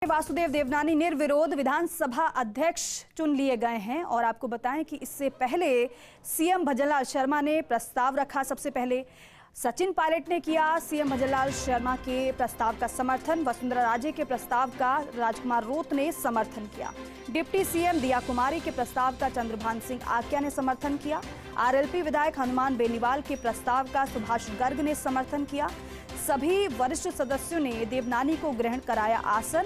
वासुदेव देवनानी निर्विरोध विधानसभा अध्यक्ष चुन लिए गए हैं और आपको बताएं कि इससे पहले सीएम भजनलाल शर्मा ने प्रस्ताव रखा। सबसे पहले सचिन पायलट ने किया सीएम भजनलाल शर्मा के प्रस्ताव का समर्थन। वसुंधरा राजे के प्रस्ताव का राजकुमार रोत ने समर्थन किया। डिप्टी सीएम दिया कुमारी के प्रस्ताव का चंद्रभान सिंह आक्या ने समर्थन किया। आरएलपी विधायक हनुमान बेनीवाल के प्रस्ताव का सुभाष गर्ग ने समर्थन किया। सभी वरिष्ठ सदस्यों ने देवनानी को ग्रहण कराया आसन।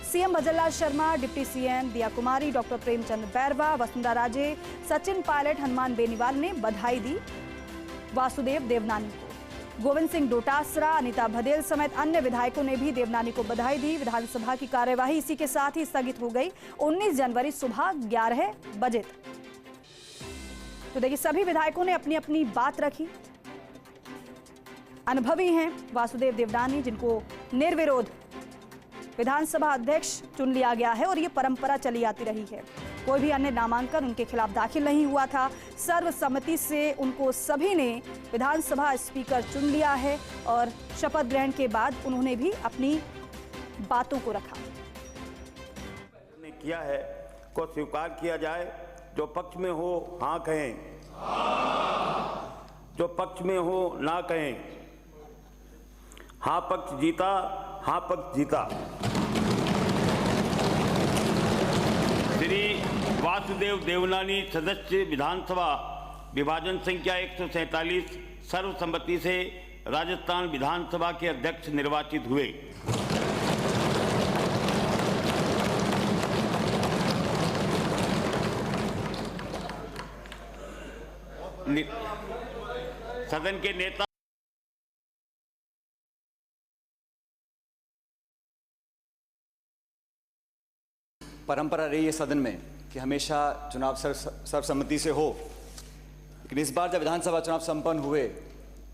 CM Bhajanlal Sharma, deputy CM दिया कुमारी, डॉक्टर प्रेमचंद बैरवा, वसुंधरा राजे, सचिन पायलट, हनुमान बेनीवाल ने बधाई दी वासुदेव देवनानी को। गोविंद सिंह डोटासरा, अनिता भदेल समेत अन्य विधायकों ने भी देवनानी को बधाई दी। विधानसभा की कार्यवाही इसी के साथ ही स्थगित हो गई 19 जनवरी सुबह 11 बजे तक। तो देखिए, सभी विधायकों ने अपनी अपनी बात रखी। अनुभवी हैं वासुदेव देवनानी, जिनको निर्विरोध विधानसभा अध्यक्ष चुन लिया गया है और ये परंपरा चली आती रही है। कोई भी अन्य नामांकन उनके खिलाफ दाखिल नहीं हुआ था। सर्वसम्मति से उनको सभी ने विधानसभा स्पीकर चुन लिया है और शपथ ग्रहण के बाद उन्होंने भी अपनी बातों को रखा। ने किया है को स्वीकार किया जाए। जो पक्ष में हो हाँ कहें, जो पक्ष में हो ना कहें। हाँ पक्ष जीता, हाँ पक्ष जीता। श्री वासुदेव देवनानी सदस्य विधानसभा विभाजन संख्या 147 सर्वसम्मति से राजस्थान विधानसभा के अध्यक्ष निर्वाचित हुए। सदन के नेता परंपरा रही है सदन में कि हमेशा चुनाव सर्वसम्मति से हो, लेकिन इस बार जब विधानसभा चुनाव संपन्न हुए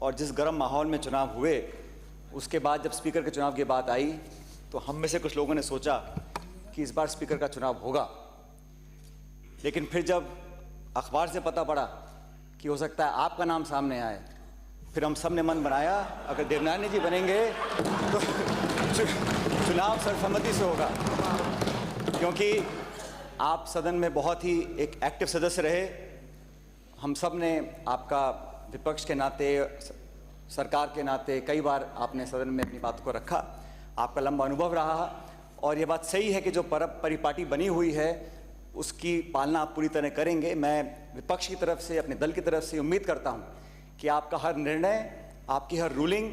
और जिस गर्म माहौल में चुनाव हुए, उसके बाद जब स्पीकर के चुनाव की बात आई तो हम में से कुछ लोगों ने सोचा कि इस बार स्पीकर का चुनाव होगा। लेकिन फिर जब अखबार से पता पड़ा कि हो सकता है आपका नाम सामने आए, फिर हम सब ने मन बनाया अगर देवनानी जी बनेंगे तो चुनाव सर्वसम्मति से होगा, क्योंकि आप सदन में बहुत ही एक एक्टिव सदस्य रहे। हम सब ने आपका विपक्ष के नाते, सरकार के नाते कई बार आपने सदन में अपनी बात को रखा। आपका लंबा अनुभव रहा और ये बात सही है कि जो परिपाटी बनी हुई है उसकी पालना आप पूरी तरह करेंगे। मैं विपक्ष की तरफ से, अपने दल की तरफ से उम्मीद करता हूँ कि आपका हर निर्णय, आपकी हर रूलिंग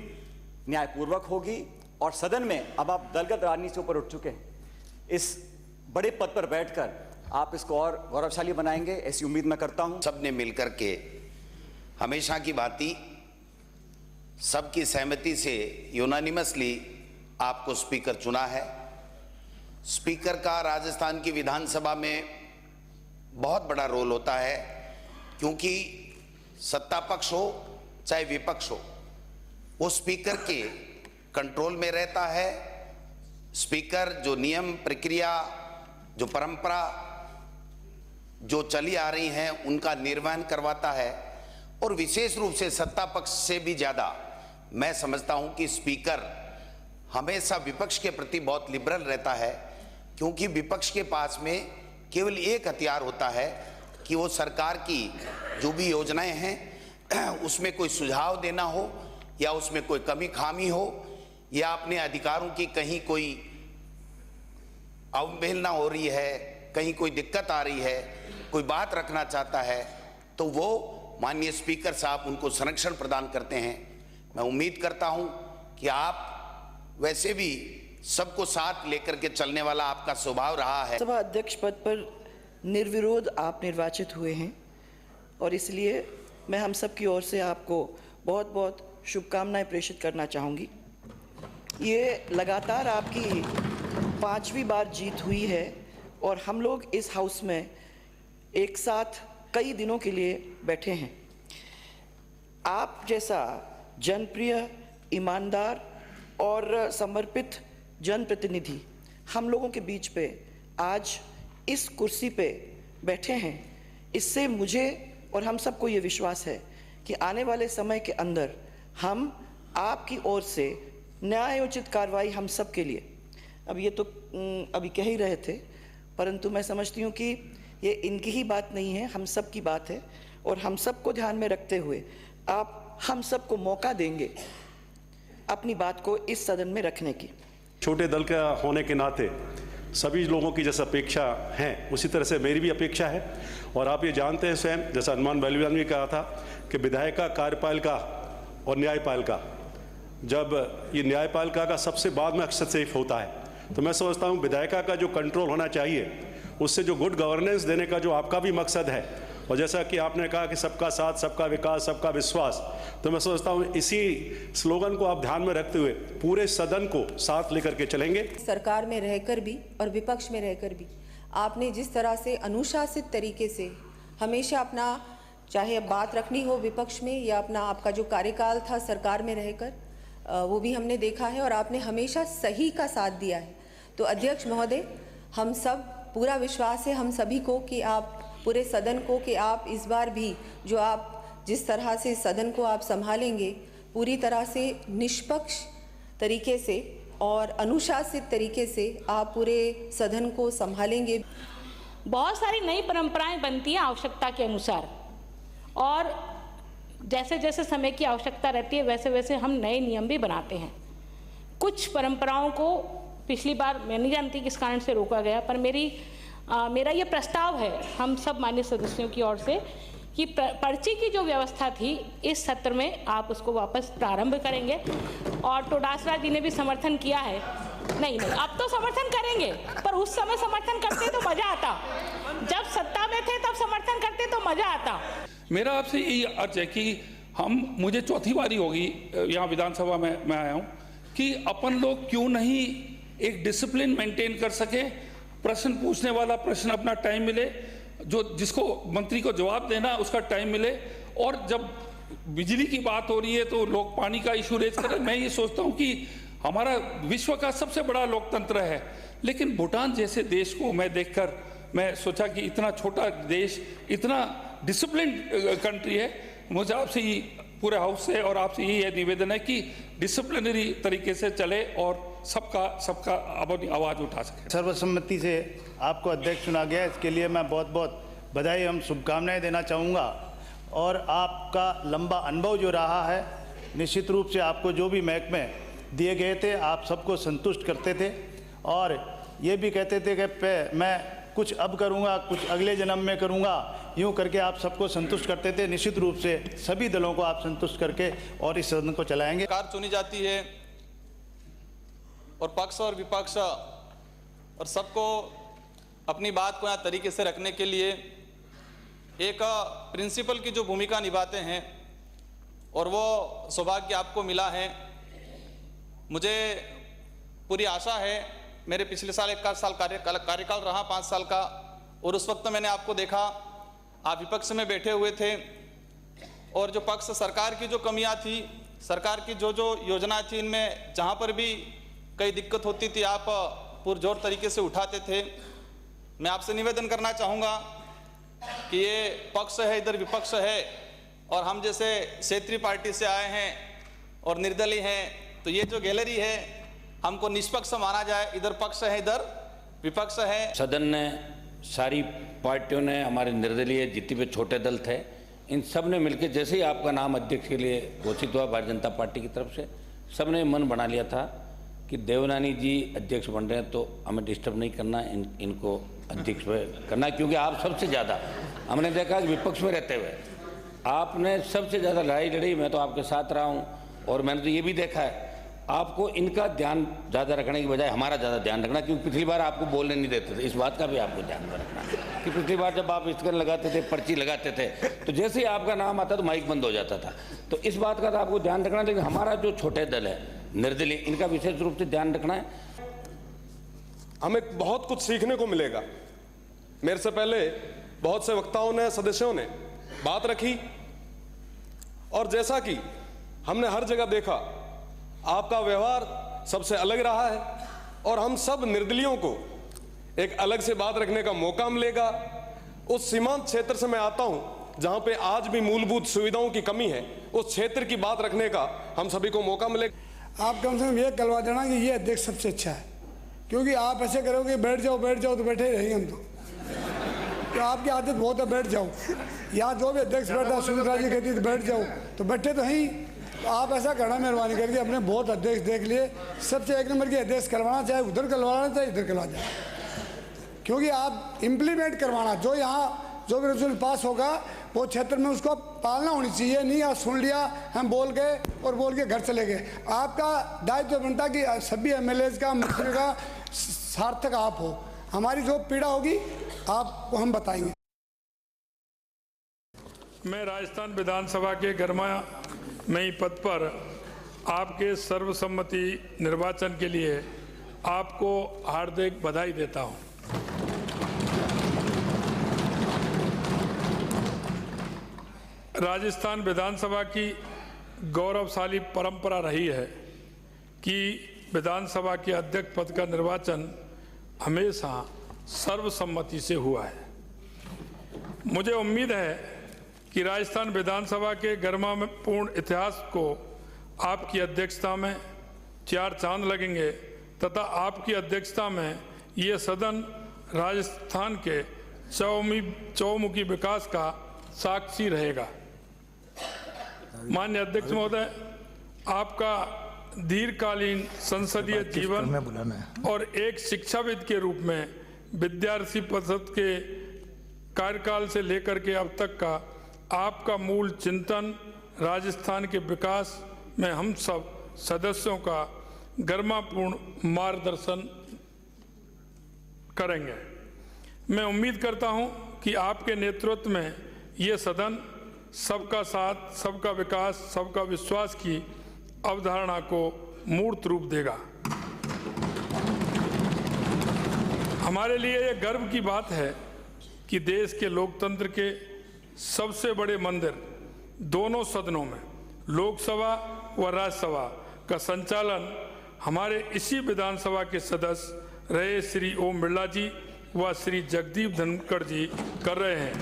न्यायपूर्वक होगी और सदन में अब आप दलगत राजनीति से ऊपर उठ चुके हैं। इस बड़े पद पर बैठकर आप इसको और गौरवशाली बनाएंगे, ऐसी उम्मीद मैं करता हूं। सबने मिलकर के हमेशा की भांति सबकी सहमति से यूनानिमसली आपको स्पीकर चुना है। स्पीकर का राजस्थान की विधानसभा में बहुत बड़ा रोल होता है, क्योंकि सत्ता पक्ष हो चाहे विपक्ष हो, वो स्पीकर के कंट्रोल में रहता है। स्पीकर जो नियम, प्रक्रिया, जो परंपरा जो चली आ रही हैं उनका निर्वहन करवाता है। और विशेष रूप से सत्ता पक्ष से भी ज़्यादा मैं समझता हूं कि स्पीकर हमेशा विपक्ष के प्रति बहुत लिबरल रहता है, क्योंकि विपक्ष के पास में केवल एक हथियार होता है कि वो सरकार की जो भी योजनाएं हैं उसमें कोई सुझाव देना हो या उसमें कोई कमी खामी हो या अपने अधिकारों की कहीं कोई अवहेलना हो रही है, कहीं कोई दिक्कत आ रही है, कोई बात रखना चाहता है, तो वो माननीय स्पीकर साहब उनको संरक्षण प्रदान करते हैं। मैं उम्मीद करता हूं कि आप वैसे भी सबको साथ लेकर के चलने वाला आपका स्वभाव रहा है। सभा अध्यक्ष पद पर निर्विरोध आप निर्वाचित हुए हैं और इसलिए मैं हम सब की ओर से आपको बहुत बहुत शुभकामनाएं प्रेषित करना चाहूँगी। ये लगातार आपकी 5वीं बार जीत हुई है और हम लोग इस हाउस में एक साथ कई दिनों के लिए बैठे हैं। आप जैसा जनप्रिय, ईमानदार और समर्पित जनप्रतिनिधि हम लोगों के बीच पे आज इस कुर्सी पे बैठे हैं। इससे मुझे और हम सबको ये विश्वास है कि आने वाले समय के अंदर हम आपकी ओर से न्यायोचित कार्रवाई हम सब के लिए अब ये तो अभी कह ही रहे थे, परंतु मैं समझती हूँ कि ये इनकी ही बात नहीं है, हम सब की बात है। और हम सबको ध्यान में रखते हुए आप हम सबको मौका देंगे अपनी बात को इस सदन में रखने की। छोटे दल का होने के नाते सभी लोगों की जैसे अपेक्षा है उसी तरह से मेरी भी अपेक्षा है। और आप ये जानते हैं स्वयं, जैसा हनुमान बलिदान ने कहा था कि विधायिका, कार्यपालिका और न्यायपालिका, जब ये न्यायपालिका का सबसे बाद में हस्तक्षेप होता है, तो मैं समझता हूँ विधायिका का जो कंट्रोल होना चाहिए, उससे जो गुड गवर्नेंस देने का जो आपका भी मकसद है, और जैसा कि आपने कहा कि सबका साथ, सबका विकास, सबका विश्वास, तो मैं समझता हूँ इसी स्लोगन को आप ध्यान में रखते हुए पूरे सदन को साथ लेकर के चलेंगे। सरकार में रहकर भी और विपक्ष में रहकर भी आपने जिस तरह से अनुशासित तरीके से हमेशा अपना, चाहे बात रखनी हो विपक्ष में या अपना आपका जो कार्यकाल था सरकार में रहकर, वो भी हमने देखा है और आपने हमेशा सही का साथ दिया है। तो अध्यक्ष महोदय, हम सब, पूरा विश्वास है हम सभी को कि आप पूरे सदन को, कि आप इस बार भी जो आप जिस तरह से सदन को आप संभालेंगे, पूरी तरह से निष्पक्ष तरीके से और अनुशासित तरीके से आप पूरे सदन को संभालेंगे। बहुत सारी नई परंपराएं बनती हैं आवश्यकता के अनुसार, और जैसे जैसे समय की आवश्यकता रहती है वैसे वैसे हम नए नियम भी बनाते हैं। कुछ परंपराओं को पिछली बार मैं नहीं जानती किस कारण से रोका गया, पर मेरा ये प्रस्ताव है हम सब मान्य सदस्यों की ओर से कि पर्ची की जो व्यवस्था थी इस सत्र में आप उसको वापस प्रारंभ करेंगे। और टोडासरा जी ने भी समर्थन किया है। नहीं, अब तो समर्थन करेंगे, पर उस समय समर्थन करते तो मजा आता, जब सत्ता में थे तब समर्थन करते तो मजा आता। मेरा आपसे यही अर्ज है कि मुझे चौथी बारी होगी यहाँ विधानसभा में मैं आया हूँ, कि अपन लोग क्यों नहीं एक डिसिप्लिन मेंटेन कर सके, प्रश्न पूछने वाला प्रश्न अपना टाइम मिले, जो जिसको मंत्री को जवाब देना उसका टाइम मिले, और जब बिजली की बात हो रही है तो लोग पानी का इशू रेज करें। मैं ये सोचता हूँ कि हमारा विश्व का सबसे बड़ा लोकतंत्र है, लेकिन भूटान जैसे देश को मैं देखकर मैं सोचा कि इतना छोटा देश, इतना डिसिप्लिन्ड कंट्री है। मुझे आपसे ही पूरे हाउस से और आपसे यही निवेदन है कि डिसिप्लिनरी तरीके से चले और सबका अपनी आवाज़ उठा सके। सर्वसम्मति से आपको अध्यक्ष चुना गया, इसके लिए मैं बहुत बहुत बधाई एवं शुभकामनाएं देना चाहूँगा। और आपका लंबा अनुभव जो रहा है, निश्चित रूप से आपको जो भी महकमे दिए गए थे आप सबको संतुष्ट करते थे, और ये भी कहते थे कि मैं कुछ अब करूँगा, कुछ अगले जन्म में करूँगा, यूँ करके आप सबको संतुष्ट करते थे। निश्चित रूप से सभी दलों को आप संतुष्ट करके और इस सदन को चलाएंगे। सरकार चुनी जाती है और पक्ष और विपक्ष और सबको अपनी बात को यहाँ तरीके से रखने के लिए एक प्रिंसिपल की जो भूमिका निभाते हैं, और वो सौभाग्य आपको मिला है। मुझे पूरी आशा है, मेरे पिछले साल 1 साल कार्यकाल रहा 5 साल का, और उस वक्त मैंने आपको देखा आप विपक्ष में बैठे हुए थे, और जो पक्ष सरकार की जो कमियां थी, सरकार की जो योजनाएं थी, इनमें जहां पर भी कई दिक्कत होती थी आप पुरजोर तरीके से उठाते थे। मैं आपसे निवेदन करना चाहूँगा कि ये पक्ष है, इधर विपक्ष है, और हम जैसे क्षेत्रीय पार्टी से आए हैं और निर्दलीय हैं, तो ये जो गैलरी है हमको निष्पक्ष माना जाए, इधर पक्ष है इधर विपक्ष है। सदन ने, सारी पार्टियों ने, हमारे निर्दलीय जितने भी छोटे दल थे, इन सब ने मिलकर, जैसे ही आपका नाम अध्यक्ष के लिए घोषित हुआ भारतीय जनता पार्टी की तरफ से, सब ने मन बना लिया था कि देवनानी जी अध्यक्ष बन रहे हैं तो हमें डिस्टर्ब नहीं करना, इनको अध्यक्ष करना, क्योंकि आप सबसे ज़्यादा, हमने देखा कि विपक्ष में रहते हुए आपने सबसे ज़्यादा लड़ाई लड़ी। मैं तो आपके साथ रहा हूँ, और मैंने तो ये भी देखा है आपको इनका ध्यान ज़्यादा रखने की बजाय हमारा ज़्यादा ध्यान रखना, क्योंकि पिछली बार आपको बोलने नहीं देते थे। इस बात का भी आपको ध्यान में रखना कि पिछली बार जब आप स्टिकर लगाते थे, पर्ची लगाते थे, तो जैसे ही आपका नाम आता तो माइक बंद हो जाता था। तो इस बात का तो आपको ध्यान रखना, लेकिन हमारा जो छोटे दल है निर्दलीय, इनका विशेष रूप से ध्यान रखना है। हमें बहुत कुछ सीखने को मिलेगा। मेरे से पहले बहुत से वक्ताओं ने, सदस्यों ने बात रखी, और जैसा कि हमने हर जगह देखा आपका व्यवहार सबसे अलग रहा है, और हम सब निर्दलियों को एक अलग से बात रखने का मौका मिलेगा। उस सीमांत क्षेत्र से मैं आता हूं जहां पे आज भी मूलभूत सुविधाओं की कमी है, उस क्षेत्र की बात रखने का हम सभी को मौका मिलेगा। आप कम से कम ये गलवा देना कि ये अध्यक्ष सबसे अच्छा है, क्योंकि आप ऐसे करोगे बैठ जाओ तो बैठे ही रहेंगे हम तो आपकी आदत बहुत है बैठ जाओ। यहाँ जो भी अध्यक्ष बैठा सुमित्रा जी कहती तो बैठ जाओ तो बैठे तो हैं। तो आप ऐसा करना मेहरबानी करके, अपने बहुत अध्यक्ष देख लिए, सबसे एक नंबर के अध्यक्ष करवाना, चाहे उधर करवाना चाहे इधर करवा जाए, क्योंकि आप इम्प्लीमेंट करवाना, जो यहाँ जो भी रेजोल्यूशन पास होगा वो क्षेत्र में उसको पालना होनी चाहिए। नहीं आप सुन लिया, हम बोल के घर चले गए। आपका दायित्व बनता कि सभी एमएलएज का, मंत्री का सार्थक आप हो। हमारी जो पीड़ा होगी आपको हम बताएंगे। मैं राजस्थान विधानसभा के गर्मामयी पद पर आपके सर्वसम्मति निर्वाचन के लिए आपको हार्दिक बधाई देता हूं। राजस्थान विधानसभा की गौरवशाली परंपरा रही है कि विधानसभा के अध्यक्ष पद का निर्वाचन हमेशा सर्वसम्मति से हुआ है। मुझे उम्मीद है कि राजस्थान विधानसभा के गरिमापूर्ण इतिहास को आपकी अध्यक्षता में 4 चांद लगेंगे तथा आपकी अध्यक्षता में ये सदन राजस्थान के चौमुखी विकास का साक्षी रहेगा। माननीय अध्यक्ष महोदय, आपका दीर्घकालीन संसदीय जीवन और एक शिक्षाविद के रूप में विद्यार्थी परिषद के कार्यकाल से लेकर के अब तक का आपका मूल चिंतन राजस्थान के विकास में हम सब सदस्यों का गरिमापूर्ण मार्गदर्शन करेंगे। मैं उम्मीद करता हूं कि आपके नेतृत्व में ये सदन सबका साथ, सबका विकास, सबका विश्वास की अवधारणा को मूर्त रूप देगा। हमारे लिए ये गर्व की बात है कि देश के लोकतंत्र के सबसे बड़े मंदिर दोनों सदनों में, लोकसभा व राज्यसभा का संचालन हमारे इसी विधानसभा के सदस्य रहे श्री ओम बिरला जी व श्री जगदीप धनखड़ जी कर रहे हैं।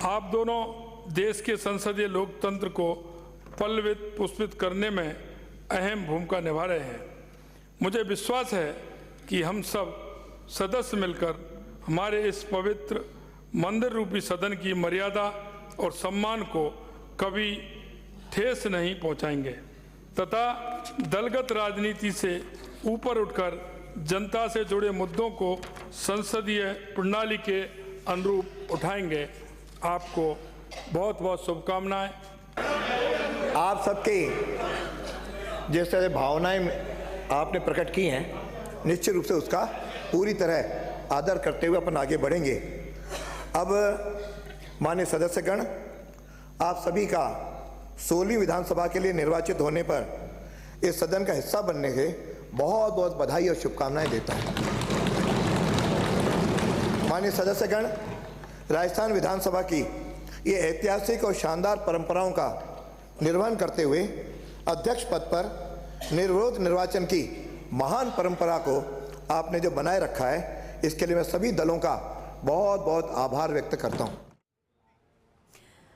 आप दोनों देश के संसदीय लोकतंत्र को पल्लवित पुष्पित करने में अहम भूमिका निभा रहे हैं। मुझे विश्वास है कि हम सब सदस्य मिलकर हमारे इस पवित्र मंदिर रूपी सदन की मर्यादा और सम्मान को कभी ठेस नहीं पहुंचाएंगे तथा दलगत राजनीति से ऊपर उठकर जनता से जुड़े मुद्दों को संसदीय प्रणाली के अनुरूप उठाएंगे। आपको बहुत बहुत शुभकामनाएं। आप सबके जिस तरह भावनाएं आपने प्रकट की हैं, निश्चित रूप से उसका पूरी तरह आदर करते हुए अपन आगे बढ़ेंगे। अब माननीय सदस्यगण, आप सभी का 16वीं विधानसभा के लिए निर्वाचित होने पर इस सदन का हिस्सा बनने के बहुत बहुत बधाई और शुभकामनाएं देता हूं। माननीय सदस्यगण, राजस्थान विधानसभा की ये ऐतिहासिक और शानदार परंपराओं का निर्वहन करते हुए अध्यक्ष पद पर निर्विरोध निर्वाचन की महान परंपरा को आपने जो बनाए रखा है, इसके लिए मैं सभी दलों का बहुत बहुत आभार व्यक्त करता हूं।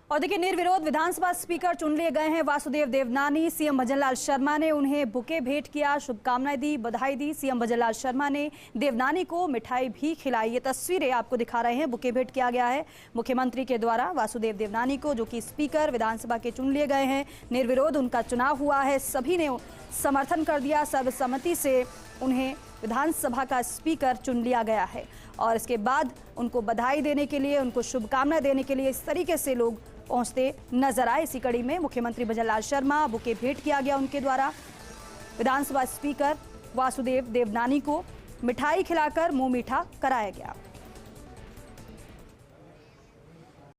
और देखिए, निर्विरोध विधानसभा स्पीकर चुन लिए गए हैं वासुदेव देवनानी। सीएम भजनलाल शर्मा ने उन्हें बुके भेंट किया, शुभकामनाएं दी, बधाई दी। सीएम भजनलाल शर्मा ने देवनानी को मिठाई भी खिलाई। ये तस्वीरें आपको दिखा रहे हैं, बुके भेंट किया गया है मुख्यमंत्री के द्वारा वासुदेव देवनानी को, जो कि स्पीकर विधानसभा के चुन लिए गए हैं। निर्विरोध उनका चुनाव हुआ है, सभी ने समर्थन कर दिया, सर्वसम्मति से उन्हें विधानसभा का स्पीकर चुन लिया गया है। और इसके बाद उनको बधाई देने के लिए, उनको शुभकामनाएं देने के लिए इस तरीके से लोग पहुंचते नजर आए। इसी कड़ी में मुख्यमंत्री भजनलाल शर्मा, बुके भेंट किया गया उनके द्वारा। विधानसभा स्पीकर वासुदेव देवनानी को मिठाई खिलाकर मुंह मीठा कराया गया।